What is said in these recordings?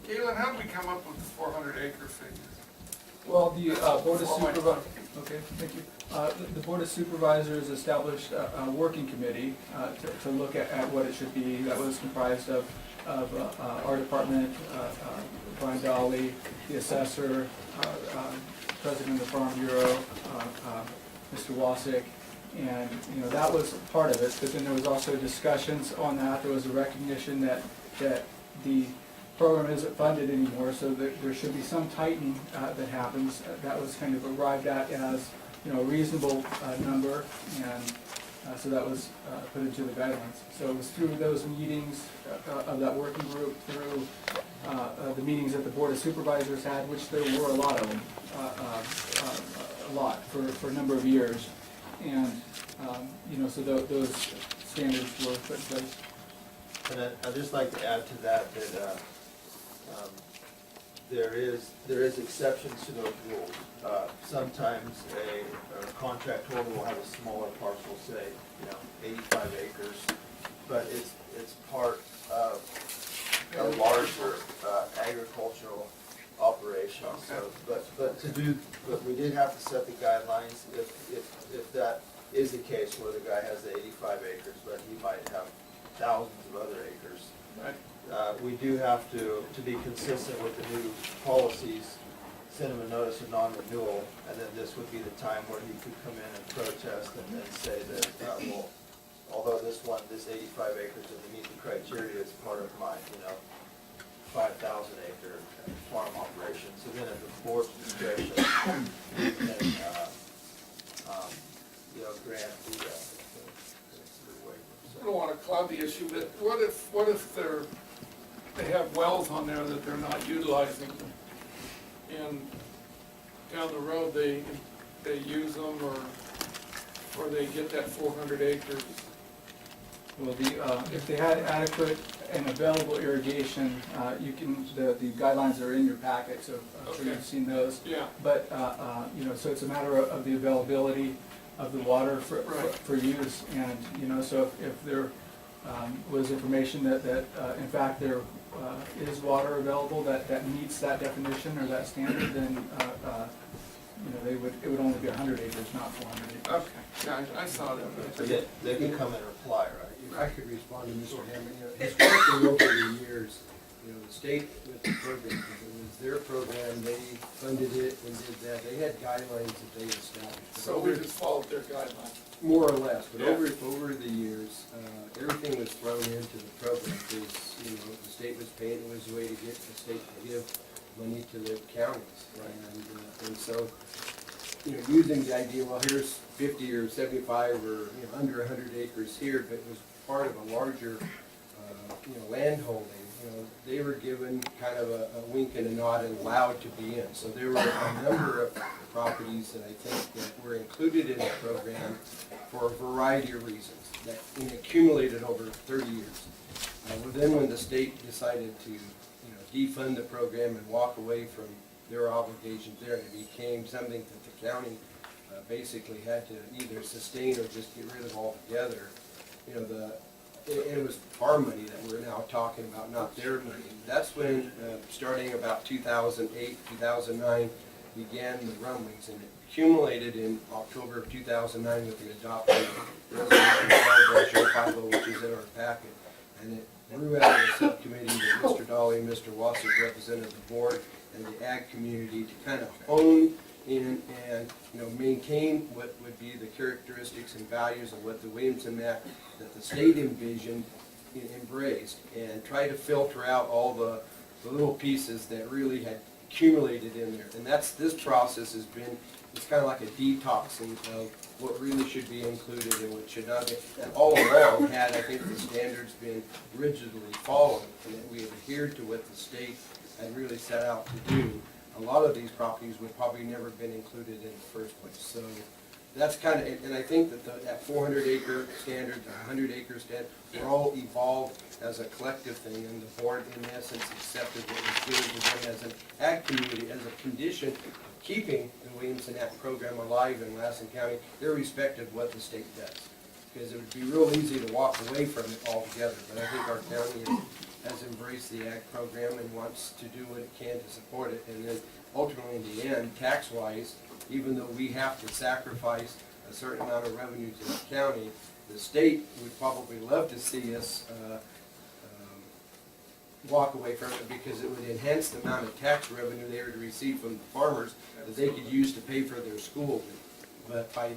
Galen, how did we come up with the 400 acre figure? Well, the Board of Supervisors, okay, thank you. The Board of Supervisors established a working committee to look at what it should be. That was comprised of our department, Brian Dolly, the assessor, president of the Farm Bureau, Mr. Wasick, and that was part of it. But then there was also discussions on that. There was a recognition that the program isn't funded anymore, so there should be some tightening that happens. That was kind of arrived at as a reasonable number, and so that was put into the guidelines. So it was through those meetings of that working group, through the meetings that the Board of Supervisors had, which there were a lot of them, a lot for a number of years, and so those standards were put in place. And I'd just like to add to that there is exceptions to those rules. Sometimes a contract holder will have a smaller parcel, say 85 acres, but it's part of a larger agricultural operation. Okay. So, but we did have to set the guidelines if that is the case where the guy has the 85 acres, but he might have thousands of other acres. Right. We do have to be consistent with the new policies, send him a notice of non-renewal, and then this would be the time where he could come in and protest and say that, well, although this 85 acres doesn't meet the criteria, it's part of my, 5,000 acre farm operation. So then at the board's discretion, we can, grant the waiver. I don't want to cloud the issue, but what if they have wells on there that they're not utilizing, and down the road they use them, or they get that 400 acres? Well, if they had adequate and available irrigation, the guidelines are in your packet, so I'm sure you've seen those. Yeah. But, so it's a matter of the availability of the water for use, and, so if there was information that in fact there is water available that meets that definition or that standard, then, it would only be 100 acres, not 400 acres. Okay, yeah, I saw that. So they can come and reply, right? If I could respond to Mr. Hammond, historically over the years, the state with the program, it was their program, they funded it and did that. They had guidelines that they established. So we just followed their guidelines. More or less, but Yeah. over the years, everything was thrown into the program because, the state was paying. It was a way to get the state to give money to the counties. And so, using the idea, well, here's 50 or 75 or under 100 acres here, but it was part of a larger, land holding. They were given kind of a wink and a nod and allowed to be in. So there were a number of properties that I think that were included in the program for a variety of reasons that accumulated over 30 years. Then when the state decided to defund the program and walk away from their obligations there, it became something that the county basically had to either sustain or just get rid of altogether. It was our money that we're now talking about, not their money. That's when, starting about 2008, 2009, began the rumblings, and it accumulated in October of 2009 with the adoption of Resolution 50, which is in our packet. And it grew out of a subcommittee that Mr. Dolly and Mr. Wasick represented the board and the ag community to kind of hone in and maintain what would be the characteristics and values of what the Williamson Act that the state envisioned embraced, and try to filter out all the little pieces that really had accumulated in there. And this process has been, it's kind of like a detoxing of what really should be included and what should not be. And all along, had I think the standards been rigidly followed and that we adhered to what the state had really set out to do, a lot of these properties would probably never have been included in the first place. So that's kind of, and I think that that 400 acre standard, the 100 acre standard, were all evolved as a collective thing, and the board in essence accepted what was given to them as an ag community as a condition of keeping the Williamson Act program alive in Lassen County, irrespective of what the state does. Because it would be real easy to walk away from it altogether, but I think our county has embraced the ag program and wants to do what it can to support it. And then ultimately, in the end, tax-wise, even though we have to sacrifice a certain amount of revenue to the county, the state would probably love to see us walk away from it, because it would enhance the amount of tax revenue they were to receive from the farmers that they could use to pay for their school. But by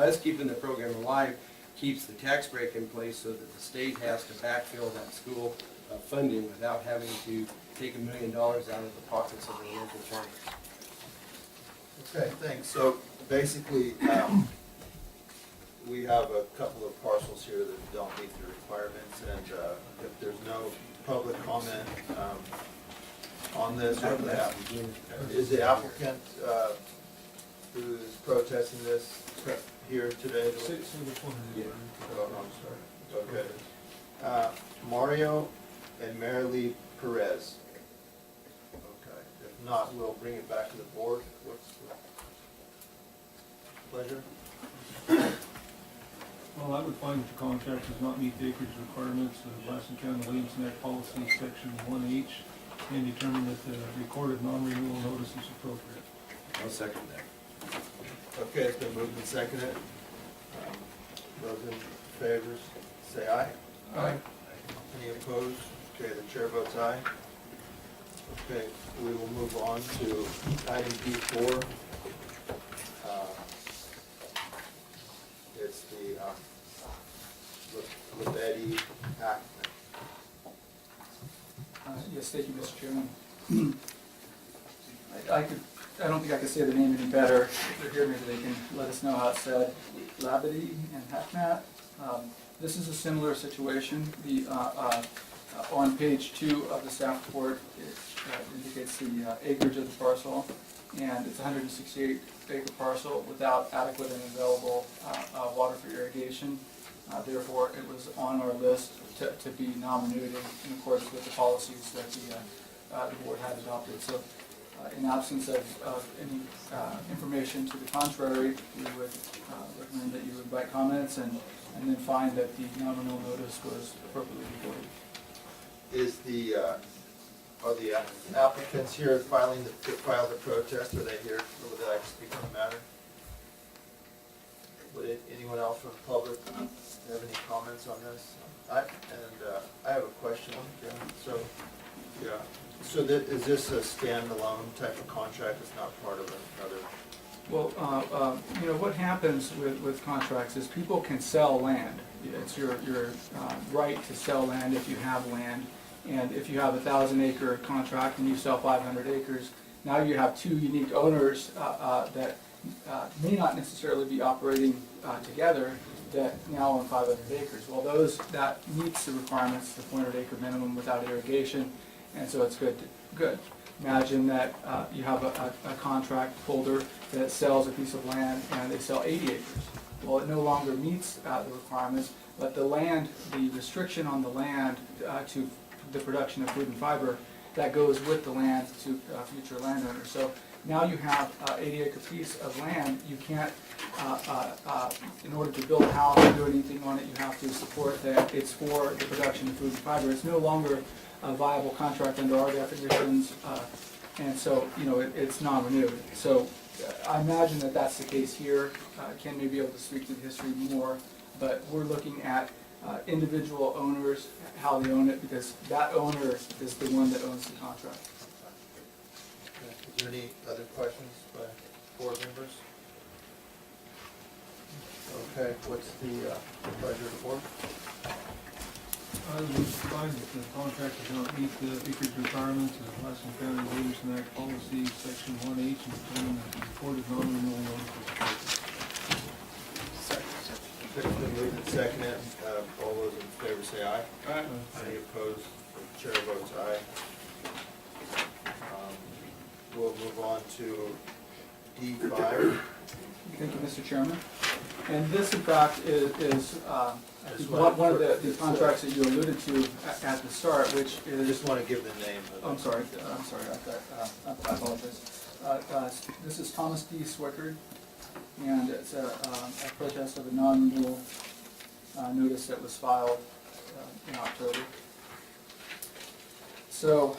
us keeping the program alive, keeps the tax break in place so that the state has to backfill that school funding without having to take $1 million out of the pockets of the local farmers. Okay, thanks. So basically, we have a couple of parcels here that don't meet the requirements, and if there's no public comment on this, is the applicant who's protesting this here today? Oh, I'm sorry. Okay. Mario and Marilee Perez. Okay. If not, we'll bring it back to the board. What's the pleasure? Well, I would find that the contract does not meet the acreage requirements of Lassen County Williamson Act Policy Section 1H, and determine that the recorded non-renewal notice is appropriate. I'll second that. Okay, it's been moved and seconded. Those in favor, say aye. Aye. Any opposed? Okay, the chair votes aye. Okay, we will move on to item D4. It's the Betty Act. Yes, thank you, Mr. Chairman. I don't think I could say the name any better. If they're here, maybe they can let us know how it's said. Labadie and Hackmat. This is a similar situation. On page 2 of the staff report, it indicates the acreage of the parcel, and it's a 168-acre parcel without adequate and available water for irrigation. Therefore, it was on our list to be non-renewed in accordance with the policies that the board had adopted. So, in absence of any information to the contrary, we would recommend that you invite comments and then find that the non-renewal notice was appropriately recorded. Is are the applicants here file the protest? Are they here? Or would they like to speak on the matter? Would anyone else from the public have any comments on this? I have a question, Jim. So, yeah. So is this a standalone type of contract? It's not part of another? Well, what happens with contracts is people can sell land. It's your right to sell land if you have land. And if you have a 1,000-acre contract and you sell 500 acres, now you have two unique owners that may not necessarily be operating together that now own 500 acres. Well, that meets the requirements, the 400-acre minimum without irrigation, and so it's good. Imagine that you have a contract holder that sells a piece of land and they sell 80 acres. Well, it no longer meets the requirements, but the restriction on the land to the production of food and fiber, that goes with the land to future landowners. So now you have an 80-acre piece of land. You can't, in order to build a house or do anything on it, you have to support that it's for the production of food and fiber. It's no longer a viable contract under our definitions, and so it's non-renewed. So I imagine that that's the case here. Ken may be able to speak to the history more, but we're looking at individual owners, how they own it, because that owner is the one that owns the contract. Okay. Is there any other questions by board members? Okay, what's the pleasure of the board? I would find that the contract does not meet the acreage requirements of Lassen County Williamson Act Policy Section 1H, and determine that the recorded non-renewal notice is appropriate. It's been moved and seconded. All those in favor say aye. Aye. Any opposed? The chair votes aye. We'll move on to D5. Thank you, Mr. Chairman. And this, in fact, is I think one of the contracts that you alluded to at the start, which I is. just want to give the name of it. I'm sorry, I apologize. This is Thomas D. Swickard, and it's a protest of a non-renewal notice that was filed in October. So,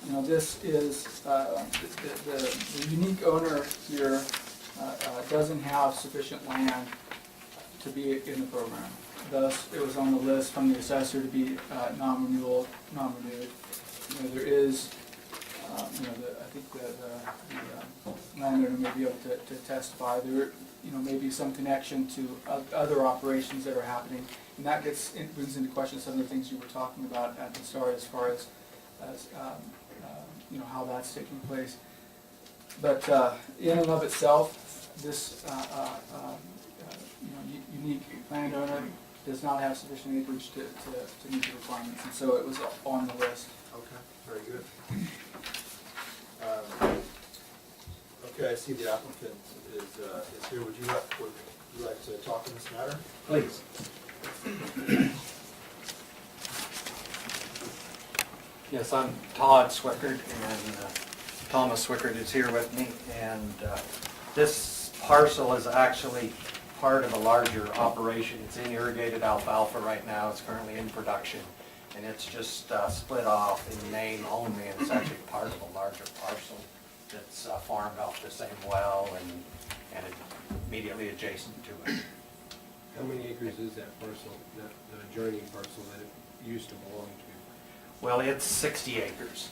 you know, this is, the unique owner here doesn't have sufficient land to be in the program. Thus, it was on the list from the assessor to be non-renewed. You know, there is, you know, I think the landowner may be able to testify. There, you know, may be some connection to other operations that are happening. And that brings into question some of the things you were talking about at the start as far as you know, how that's taking place. But in and of itself, this you know, unique landowner does not have sufficient acreage to meet the requirements, and so it was on the list. Okay, very good. Okay, I see the applicant is here. Would you like to talk on this matter? Please. Yes, I'm Todd Swickard, and Thomas Swickard is here with me. And this parcel is actually part of a larger operation. It's in irrigated alfalfa right now. It's currently in production. And it's just split off in name only, and it's actually part of a larger parcel that's farmed off the same well and immediately adjacent to it. How many acres is that parcel, the adjoining parcel that it used to belong to? Well, it's 60 acres.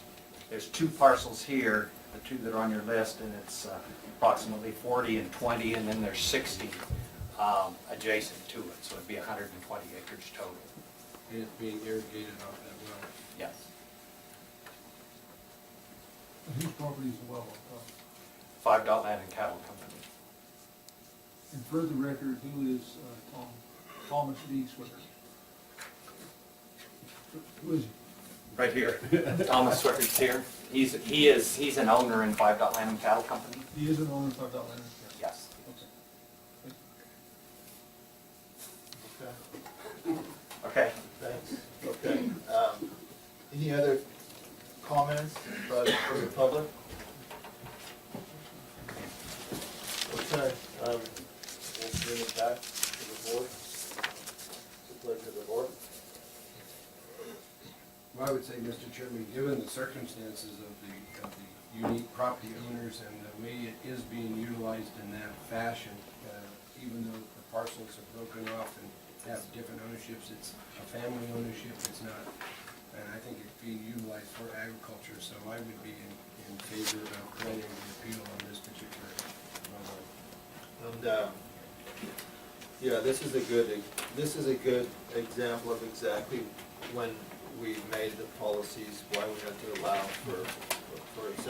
There's two parcels here, the two that are on your list, and it's approximately 40 and 20, and then there's 60 adjacent to it, so it'd be 120 acres total. And it's being irrigated off that well? Yes. And whose property is the well on top? 5 Land and Cattle Company. And for the record, who is Thomas D. Swickard? Who is he? Right here. Thomas Swickard's here. He's an owner in 5 Land and Cattle Company. He is an owner of 5 Land. Yes. Okay. Okay, Okay. thanks. Okay. Any other comments from the public? Okay, we'll bring it back to the board. It's a pleasure of the board. Well, I would say, Mr. Chairman, given the circumstances of the unique property owners and the way it is being utilized in that fashion, even though the parcels are broken off and have different ownerships, it's a family ownership, it's not, and I think it's being utilized for agriculture, so I would be in favor of granting the appeal on this particular level. And, yeah, this is a good example of exactly when we made the policies, why we had to allow for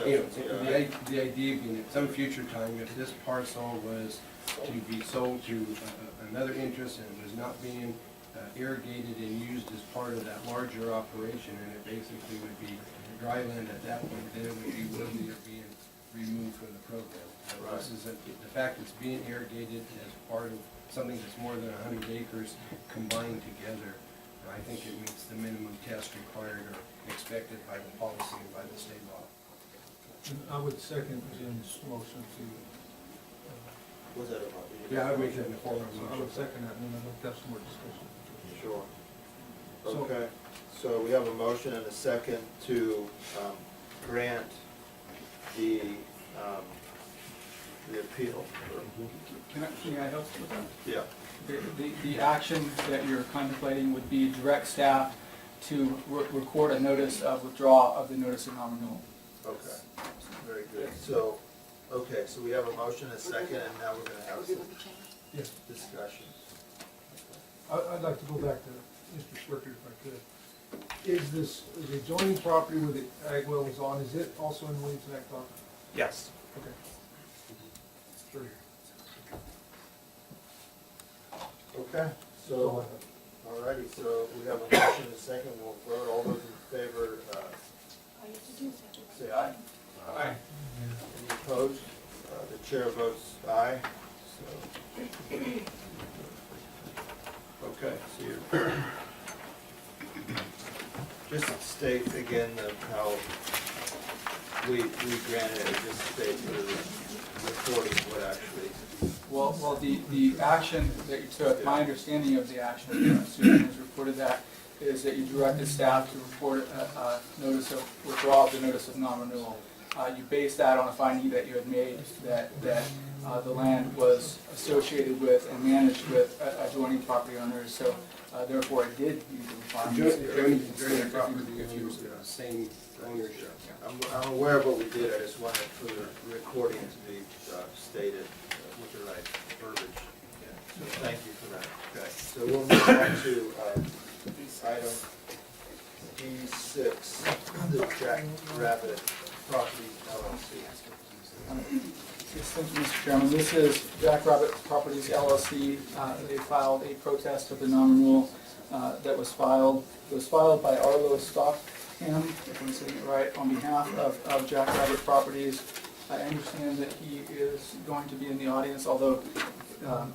You know, exceptions. the idea being at some future time, if this parcel was to be sold to another interest and it was not being irrigated and used as part of that larger operation, and it basically would be dry land at that point, then it would be worthy of being removed from the program. Right. This is the fact it's being irrigated as part of something that's more than 100 acres combined together. I think it meets the minimum test required or expected by the policy and by the state law. And I would second Jim's motion to, Was that about? Yeah, I would make that in the form of a so I motion. would second that, and then I'd have some more discussion. Sure. So- Okay, so we have a motion and a second to grant the appeal. Can I help with that? Yeah. The action that you're contemplating would be direct staff to record a notice of withdrawal of the notice of non-renewal. Okay, very good. So, okay, so we have a motion and a second, and now we're gonna have some Yes, discussion. I'd like to go back to Mr. Swickard if I could. Is the adjoining property where the ag well is on, is it also in Williamson Ag Talk? Yes. Okay. Sure. Okay, so, alrighty, so we have a motion and a second, we'll vote. All those in favor, say aye. Aye. Any opposed? The chair votes aye, so. Okay, so you're. Just state again how we granted it, just state for the recording what actually. Well, the action that you took, my understanding of the action, Susan has reported that, is that you directed staff to report a notice of withdrawal of the notice of non-renewal. You based that on a finding that you had made that the land was associated with and managed with adjoining property owners, so therefore it did meet the requirements. During the property, if you same ownership. I'm aware of what we did, I just wanted for the recording to be stated with the right verbiage. So thank you for that. Okay, so we'll move on to item D6, the Jack Rabbit Property LLC. Yes, thank you, Mr. Chairman. This is Jack Rabbit Properties LLC. They filed a protest of the non-renewal that was filed. It was filed by Arlo Stockham, if I'm saying it right, on behalf of Jack Rabbit Properties. I understand that he is going to be in the audience, although I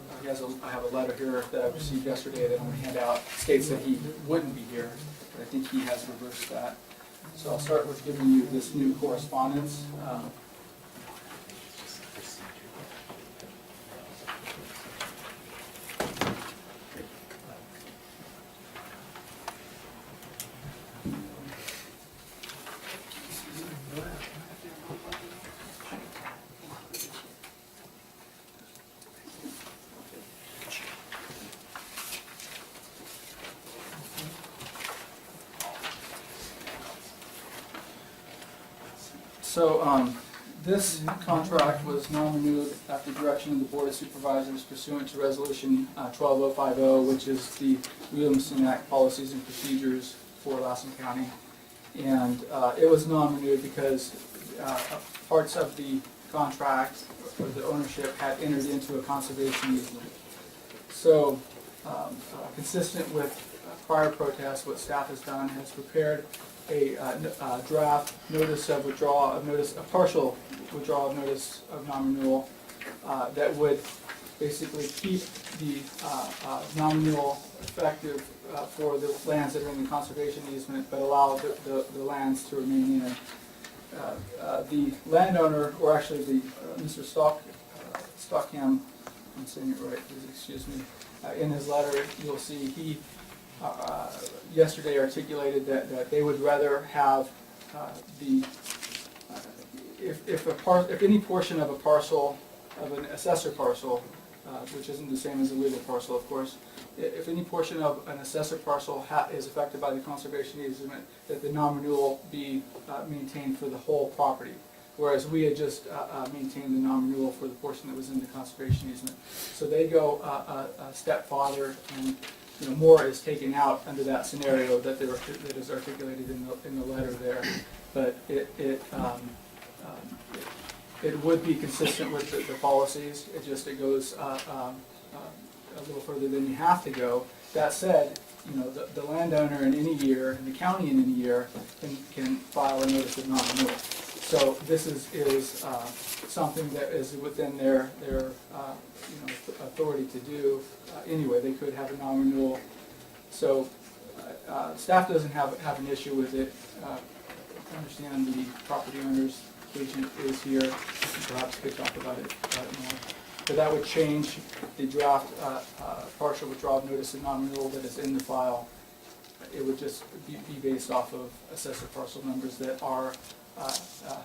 have a letter here that I received yesterday that I'm going to hand out, states that he wouldn't be here, but I think he has reversed that. So I'll start with giving you this new correspondence. So this contract was non-renewed at the direction of the Board of Supervisors pursuant to Resolution 12050, which is the Williamson Act Policies and Procedures for Lassen County. And it was non-renewed because parts of the contract or the ownership had entered into a conservation easement. So consistent with prior protests, what staff has done has prepared a draft notice of withdrawal of notice, a partial withdrawal of notice of non-renewal that would basically keep the non-renewal effective for the lands that are in the conservation easement, but allow the lands to remain in. The landowner, or actually the Mr. Stockham, I'm saying it right, please excuse me, in his letter you'll see he yesterday articulated that they would rather have if any portion of a parcel, of an assessor parcel, which isn't the same as a legal parcel, of course, if any portion of an assessor parcel is affected by the conservation easement, that the non-renewal be maintained for the whole property. Whereas we had just maintained the non-renewal for the portion that was in the conservation easement. So they go a step farther, and more is taken out under that scenario that is articulated in the letter there. But it would be consistent with the policies. It goes a little further than you have to go. That said, the landowner in any year, and the county in any year, can file a notice of non-renewal. So this is something that is within their authority to do. Anyway, they could have a non-renewal. So staff doesn't have an issue with it. I understand the property owner's agent is here. Perhaps could talk about it more. But that would change the draft partial withdrawal notice of non-renewal that is in the file. It would just be based off of assessor parcel numbers that are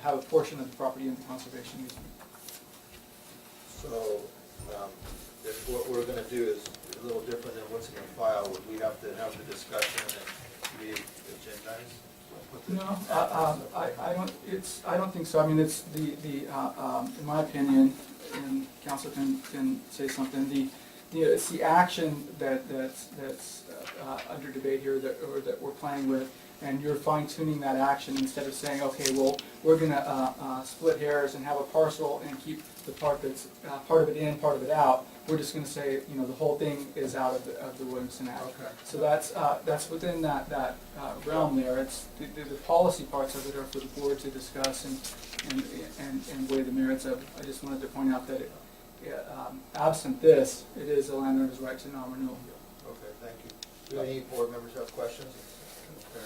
have a portion of the property in the conservation easement. So if what we're going to do is a little different than what's in the file, would we have to have the discussion and re-agendize? No, I don't think so. I mean, it's in my opinion, and council can say something, it's the action that's under debate here that we're playing with, and you're fine tuning that action instead of saying, okay, well, we're gonna split hairs and have a parcel and keep the part that's part of it in, part of it out. We're just gonna say, the whole thing is out of the Williamson Act. Okay. So that's within that realm there. It's the policy parts of it are for the board to discuss and weigh the merits of. I just wanted to point out that absent this, it is a landowner's right to non-renewal. Okay, thank you. Do any board members have questions?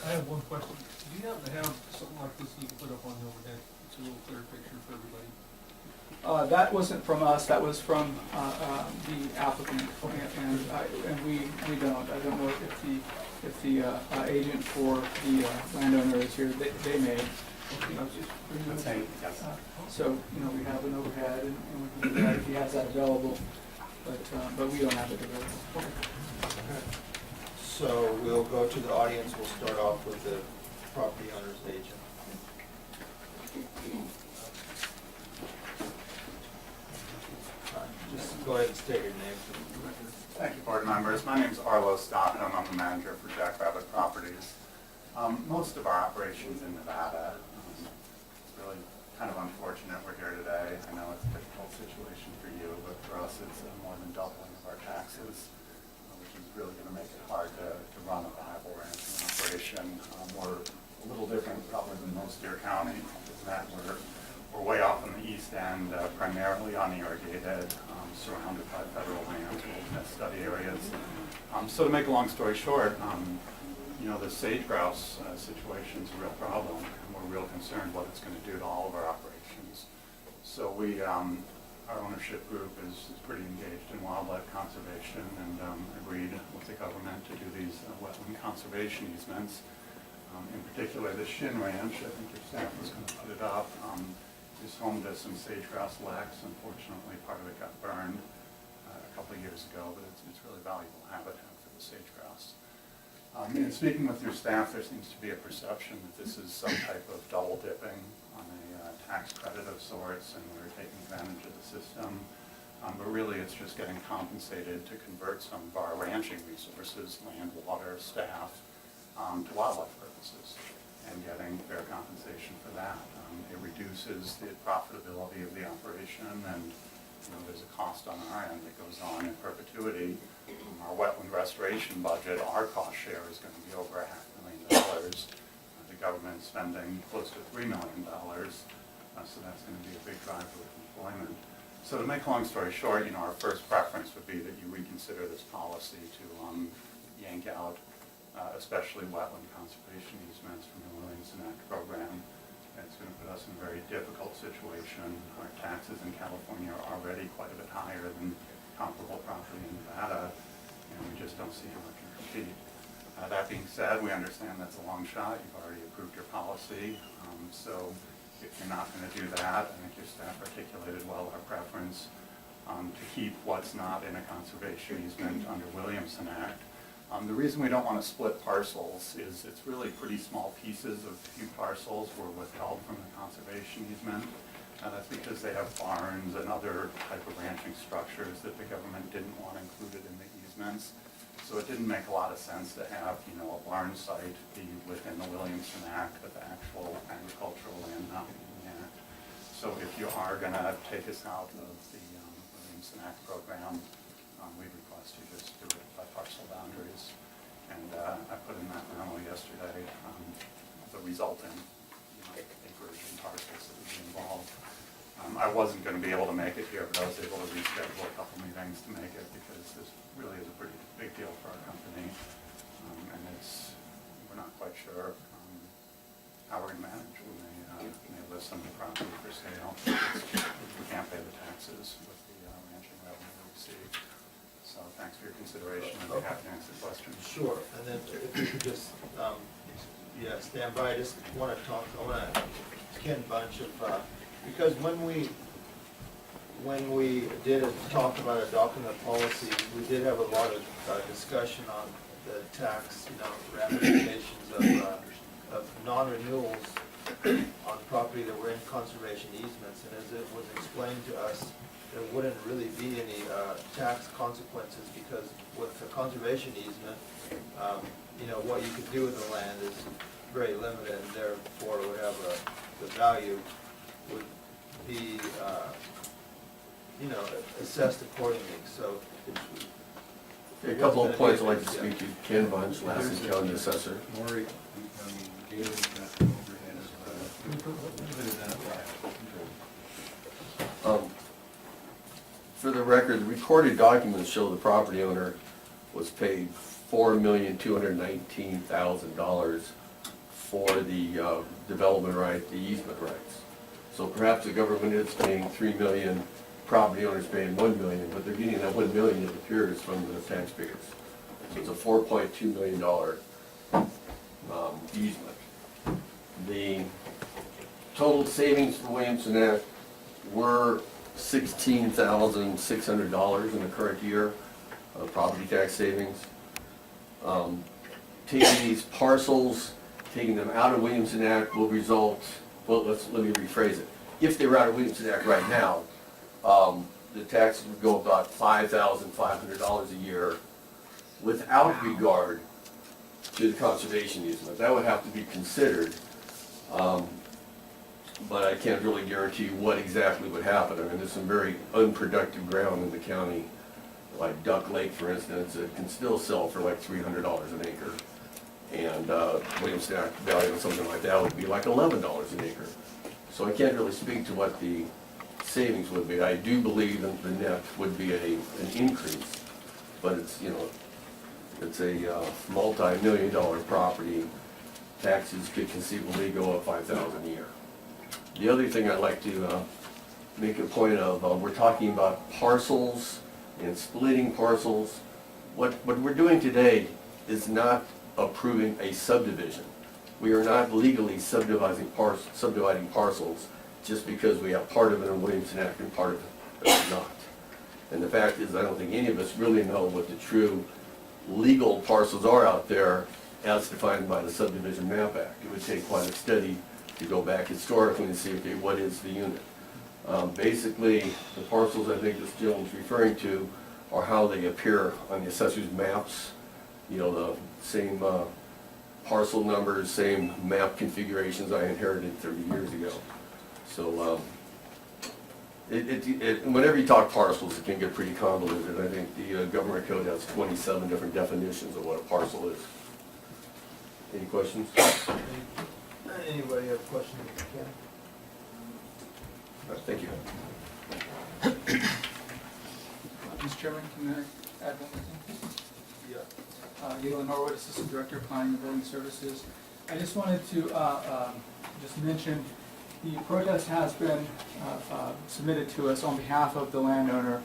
I have one question. Do you happen to have something like this you can put up on the overhead? It's a little clearer picture for everybody. That wasn't from us, that was from the applicant, and we don't. I don't know if if the agent for the landowner is here, they may. You know, just bring them. So, you know, we have an overhead and we can do that if he has that available, but we don't have it available. So we'll go to the audience, we'll start off with the property owner's agent. Just go ahead and state your name. Thank you, board members. My name is Arlo Stockton. I'm the manager for Jackrabbit Properties. Most of our operations in Nevada, it's really kind of unfortunate we're here today. I know it's a difficult situation for you, but for us it's more than doubling of our taxes, which is really going to make it hard to run a viable ranching operation. We're a little different probably than most Deer County, in that we're way off on the east end, primarily unirrigated, surrounded by federal land, wilderness study areas. So to make a long story short, you know, the sage grouse situation is a real problem, and we're real concerned what it's going to do to all of our operations. So we, our ownership group is pretty engaged in wildlife conservation and agreed with the government to do these wetland conservation easements. In particular, the Shin Ranch, I think your staff was going to put it up, is home to some sage grouse leks. Unfortunately, part of it got burned a couple of years ago, but it's really valuable habitat for the sage grouse. In speaking with your staff, there seems to be a perception that this is some type of double dipping on a tax credit of sorts, and we're taking advantage of the system. But really, it's just getting compensated to convert some of our ranching resources, land, water, staff, to wildlife purposes, and getting fair compensation for that. It reduces the profitability of the operation, and you know, there's a cost on our end that goes on in perpetuity. Our wetland restoration budget, our cost share is going to be over $500,000. The government's spending close to $3 million, so that's going to be a big driver of employment. So to make a long story short, you know, our first preference would be that you reconsider this policy to yank out especially wetland conservation easements from the Williamson Act program. It's going to put us in a very difficult situation. Our taxes in California are already quite a bit higher than comparable property in Nevada, and we just don't see how it can compete. That being said, we understand that's a long shot. You've already approved your policy, so if you're not going to do that, I think your staff articulated well our preference to keep what's not in a conservation easement under Williamson Act. The reason we don't want to split parcels is it's really pretty small pieces of few parcels were withheld from the conservation easement. That's because they have barns and other type of ranching structures that the government didn't want included in the easements. So it didn't make a lot of sense to have, you know, a barn site be within the Williamson Act, but the actual agricultural land not in the Act. So if you are going to take us out of the Williamson Act program, we request you just do it by parcel boundaries. And I put in that memo yesterday the resulting acreage and parcels that would be involved. I wasn't going to be able to make it here, but I was able to reschedule a couple meetings to make it because this really is a pretty big deal for our company. And we're not quite sure how we're going to manage. We may list some of the property for sale. We can't pay the taxes with the ranching revenue we receive. So thanks for your consideration. I'd be happy to answer questions. Sure, and then if you could just, stand by, I just want to talk, I want to, Ken Bunch of, because when we did talk about adopting the policy, we did have a lot of discussion on the tax, you know, ramifications of non-renewals on property that were in conservation easements, and as it was explained to us, there wouldn't really be any tax consequences because with the conservation easement, you know, what you could do with the land is very limited, and therefore would have the value would be, you know, assessed accordingly. So A couple of points I'd like to speak to. Ken Bunch, Lassen County Assessor. Maury, Gailey, got overhead as well. For the record, the recorded documents show the property owner was paid $4,219,000 for the development right, the easement rights. So perhaps the government is paying $3 million, property owners paying $1 million, but they're getting that $1 million, it appears, from the taxpayers. So it's a $4.2 million easement. The total savings for Williamson Act were $16,600 in the current year of property tax savings. Taking these parcels, taking them out of Williamson Act will result, well, let me rephrase it. If they were out of Williamson Act right now, the taxes would go about $5,500 a year without regard to the conservation easement. That would have to be considered, but I can't really guarantee what exactly would happen. I mean, there's some very unproductive ground in the county, like Duck Lake, for instance, it can still sell for like $300 an acre. And Williamson Act value of something like that would be like $11 an acre. So I can't really speak to what the savings would be. I do believe that the net would be an increase, but it's, you know, it's a multi-million-dollar property. Taxes could conceivably go up $5,000 a year. The other thing I'd like to make a point of, we're talking about parcels and splitting parcels. What we're doing today is not approving a subdivision. We are not legally subdividing parcels just because we have part of it in Williamson Act and part of it not. And the fact is, I don't think any of us really know what the true legal parcels are out there as defined by the Subdivision Map Act. It would take quite a study to go back historically and see, okay, what is the unit? Basically, the parcels I think this gentleman's referring to are how they appear on the assessor's maps. You know, the same parcel numbers, same map configurations I inherited 30 years ago. So whenever you talk parcels, it can get pretty convoluted. I think the government code has 27 different definitions of what a parcel is. Any questions? Anybody have questions? Ken? All right, thank you. Mr. Chairman, can I add one more thing? Yeah. Galen Norwood, Assistant Director of Planning and Building Services. I just wanted to just mention, the protest has been submitted to us on behalf of the landowner.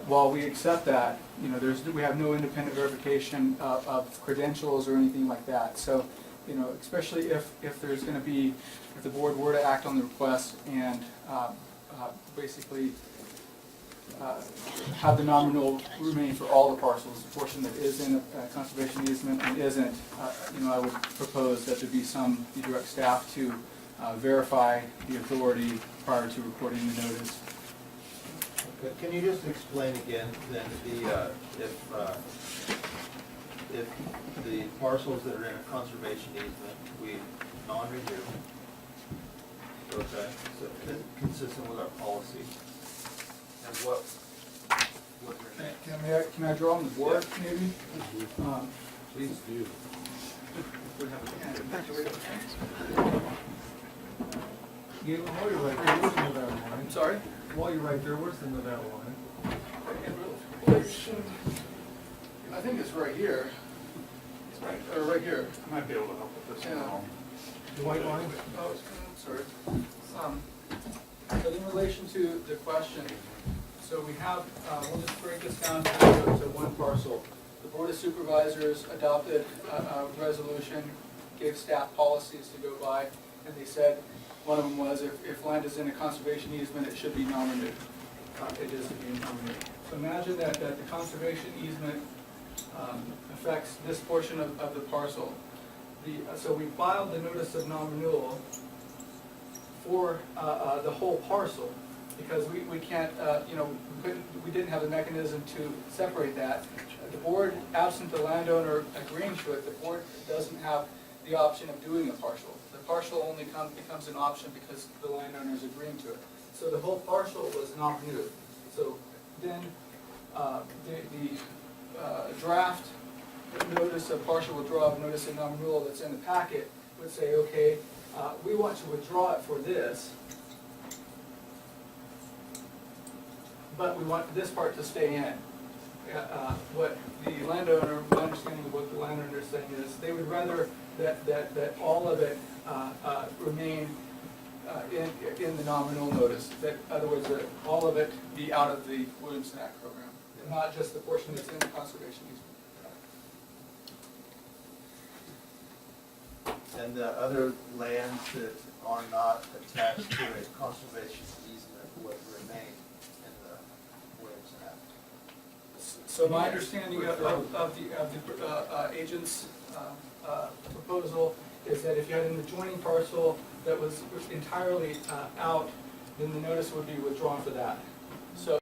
While we accept that, you know, we have no independent verification of credentials or anything like that. So, you know, especially if there's going to be, if the board were to act on the request and basically have the nominal remain for all the parcels, the portion that is in a conservation easement and isn't, you know, I would propose that there be be direct staff to verify the authority prior to recording the notice. Okay. Can you just explain again then if the parcels that are in a conservation easement, we non-renew? Okay, so consistent with our policy. And what Can I draw on the board, maybe? Please do. Galen, while you're right there, where's the Nevada line? I'm sorry? While you're right there, where's the Nevada line? I think it's right here. Or right here. I might be able to help with this one. Yeah. The white line? Oh, sorry. But in relation to the question, so we have, we'll just break this down to one parcel. The Board of Supervisors adopted a resolution, gave staff policies to go by, and they said, one of them was, if land is in a conservation easement, it should be non-renewed. It is to be non-renewed. So imagine that the conservation easement affects this portion of the parcel. So we filed the notice of non-renewal for the whole parcel, because we can't, you know, we didn't have a mechanism to separate that. The board, absent the landowner agreeing to it, the board doesn't have the option of doing a partial. The partial only becomes an option because the landowner is agreeing to it. So the whole parcel was not renewed. So then the draft notice of partial withdrawal of notice of non-renewal that's in the packet would say, okay, we want to withdraw it for this, but we want this part to stay in. What the landowner, my understanding of what the landowner is saying is, they would rather that all of it remain in the nominal notice. That, in other words, that all of it be out of the Williamson Act program, and not just the portion that's in the conservation easement. And the other lands that are not attached to a conservation easement would remain in the Williams Act. So my understanding of the agent's proposal is that if you had an adjoining parcel that was entirely out, then the notice would be withdrawn for that. So